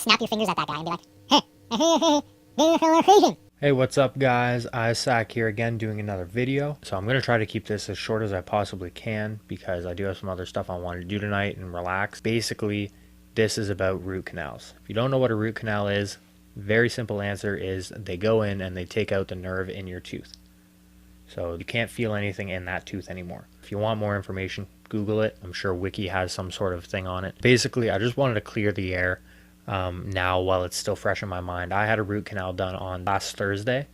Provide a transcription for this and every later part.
snap your fingers at that guy and be like, hey, Hey, what's up guys? Isaac here again doing another video. So I'm going to try to keep this as short as I possibly can because I do have some other stuff I want to do tonight and relax. Basically, this is about root canals. If you don't know what a root canal is, very simple answer is they go in and they take out the nerve in your tooth. So you can't feel anything in that tooth anymore. If you want more information, Google it. I'm sure Wiki has some sort of thing on it. Basically, I just wanted to clear the air now while it's still fresh in my mind. I had a root canal done on last Thursday,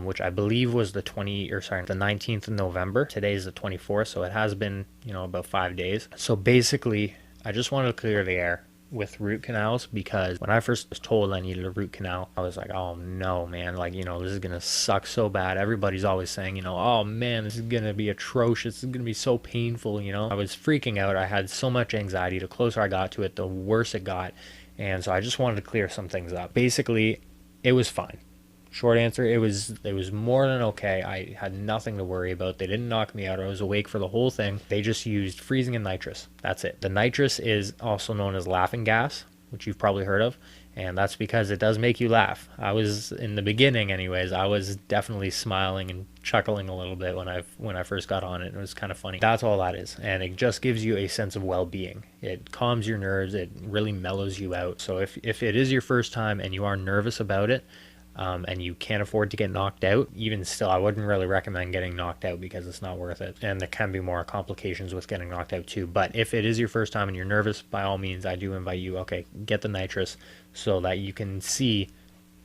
which I believe was the 19th of November. Today is the 24th, so it has been, about 5 days. So basically, I just wanted to clear the air with root canals because when I first was told I needed a root canal, I was like, oh no, man, this is gonna suck so bad. Everybody's always saying, oh man, this is gonna be atrocious, this is gonna be so painful. I was freaking out. I had so much anxiety. The closer I got to it, the worse it got. And so I just wanted to clear some things up. Basically, it was fine. Short answer, it was more than okay. I had nothing to worry about. They didn't knock me out. I was awake for the whole thing. They just used freezing and nitrous. That's it. The nitrous is also known as laughing gas, which you've probably heard of. And that's because it does make you laugh. I was, in the beginning anyways, I was definitely smiling and chuckling a little bit when I first got on it. It was kind of funny. That's all that is. And it just gives you a sense of well-being. It calms your nerves. It really mellows you out. So if it is your first time and you are nervous about it, and you can't afford to get knocked out, even still, I wouldn't really recommend getting knocked out because it's not worth it. And there can be more complications with getting knocked out too. But if it is your first time and you're nervous, by all means, I do invite you, okay, get the nitrous so that you can see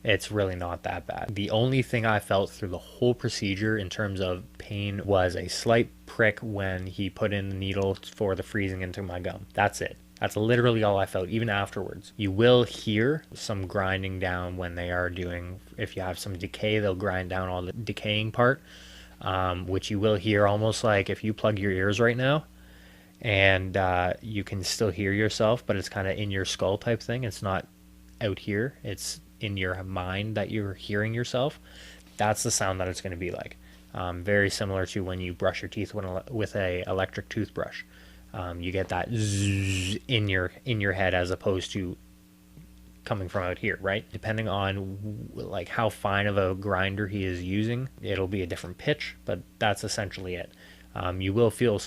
it's really not that bad. The only thing I felt through the whole procedure in terms of pain was a slight prick when he put in the needle for the freezing into my gum. That's it. That's literally all I felt, even afterwards. You will hear some grinding down when they are doing, if you have some decay, they'll grind down all the decaying part, which you will hear almost like if you plug your ears right now and you can still hear yourself, but it's kind of in your skull type thing. It's not out here. It's in your mind that you're hearing yourself. That's the sound that it's going to be like. Very similar to when you brush your teeth with a electric toothbrush. You get that zzz in your head as opposed to coming from out here, right? Depending on like how fine of a grinder he is using, it'll be a different pitch, but that's essentially it. You will feel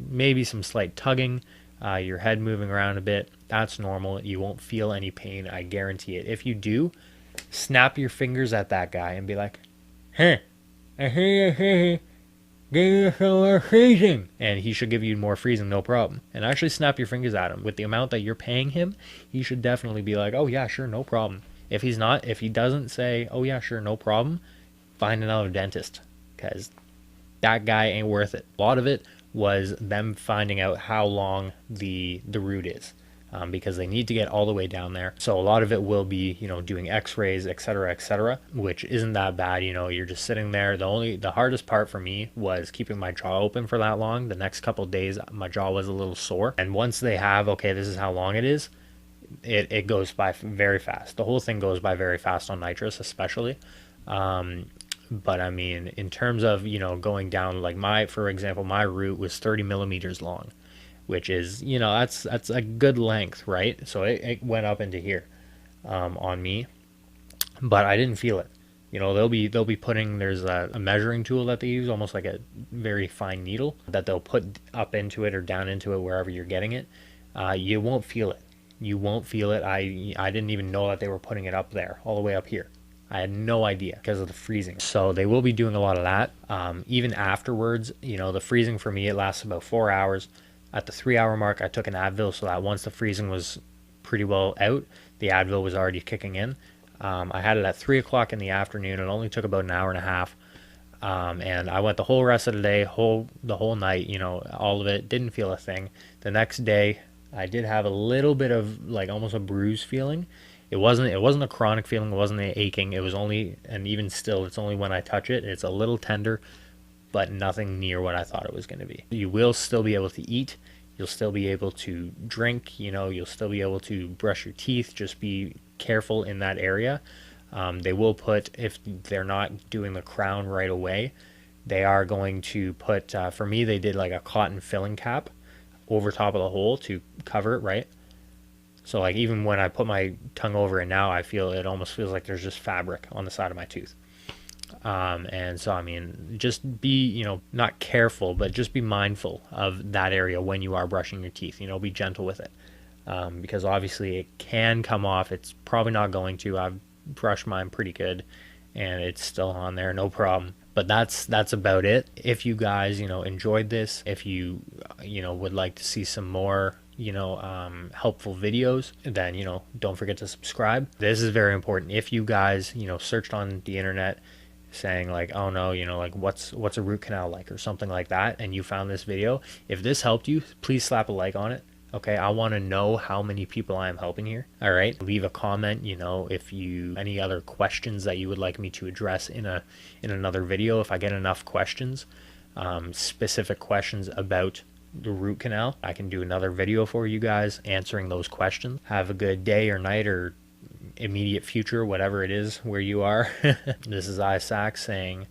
maybe some slight tugging, your head moving around a bit. That's normal. You won't feel any pain, I guarantee it. If you do, snap your fingers at that guy and be like, hey, give you freezing, and he should give you more freezing, no problem. And actually snap your fingers at him. With the amount that you're paying him, he should definitely be like, oh yeah, sure, no problem. If he doesn't say, oh yeah, sure, no problem, find another dentist, because that guy ain't worth it. A lot of it was them finding out how long the root is. Because they need to get all the way down there. So a lot of it will be, doing x-rays, etc., which isn't that bad. You're just sitting there. The hardest part for me was keeping my jaw open for that long. The next couple of days, my jaw was a little sore. And once they have, okay, this is how long it is, it goes by very fast. The whole thing goes by very fast on nitrous, especially. But I mean, in terms of, going down, like for example, my root was 30 millimeters long. Which is, that's a good length, right? So it went up into here on me, but I didn't feel it. They'll be putting, there's a measuring tool that they use, almost like a very fine needle that they'll put up into it or down into it wherever you're getting it. You won't feel it. You won't feel it. I didn't even know that they were putting it up there, all the way up here. I had no idea because of the freezing. So they will be doing a lot of that. Even afterwards, the freezing for me, it lasts about 4 hours. At the 3-hour mark, I took an Advil so that once the freezing was pretty well out, the Advil was already kicking in. I had it at 3 o'clock in the afternoon. It only took about an hour and a half. And I went the whole rest of the day, the whole night, all of it. Didn't feel a thing. The next day, I did have a little bit of like almost a bruise feeling. It wasn't a chronic feeling. It wasn't an aching. It was only, and even still, it's only when I touch it. It's a little tender, but nothing near what I thought it was going to be. You will still be able to eat. You'll still be able to drink. You'll still be able to brush your teeth. Just be careful in that area. They will put, if they're not doing the crown right away, they are going to put, for me, they did like a cotton filling cap over top of the hole to cover it, right? So like even when I put my tongue over it now, I feel it almost feels like there's just fabric on the side of my tooth. And so, I mean, just be, not careful, but just be mindful of that area when you are brushing your teeth. Be gentle with it. Because obviously it can come off. It's probably not going to. I've brushed mine pretty good and it's still on there, no problem. But that's about it. If you guys, enjoyed this, if you, would like to see some more, helpful videos, then, don't forget to subscribe. This is very important. If you guys, searched on the internet saying like, oh no, like what's a root canal like or something like that, and you found this video, if this helped you, please slap a like on it. Okay, I want to know how many people I am helping here. All right, leave a comment, if you any other questions that you would like me to address in another video. If I get enough questions, specific questions about the root canal, I can do another video for you guys answering those questions. Have a good day or night or immediate future, whatever it is where you are. This is Isaac saying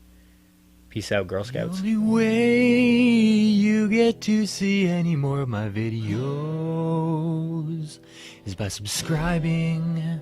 peace out, Girl Scouts. The only way you get to see any more of my videos is by subscribing.